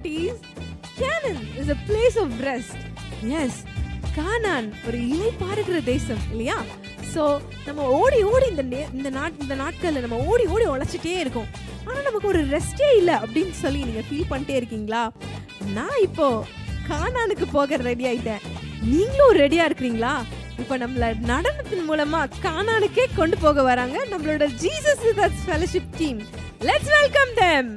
குட்டீஸ், Canaan is a place of rest. Yes, கானான் ஒரு இளைப்பாறுகிற தேசம் இல்லையா? ஸோ நம்ம ஓடி ஓடி இந்த நாட்களில் நம்ம ஓடி ஓடி உழைச்சிட்டே இருக்கோம். ஆனால் நமக்கு ஒரு ரெஸ்டே இல்லை அப்படின்னு சொல்லி நீங்கள் ஃபீல் பண்ணிட்டே இருக்கீங்களா? நான் இப்போ கானானுக்கு போக ரெடி ஆயிட்டேன். நீங்களும் ரெடியா இருக்கிறீங்களா? இப்போ நம்மள நடனத்தின் மூலமா கானானுக்கே கொண்டு போக வராங்க நம்மளோட Jesus with us fellowship team. Let's welcome them.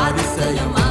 அதிசயம்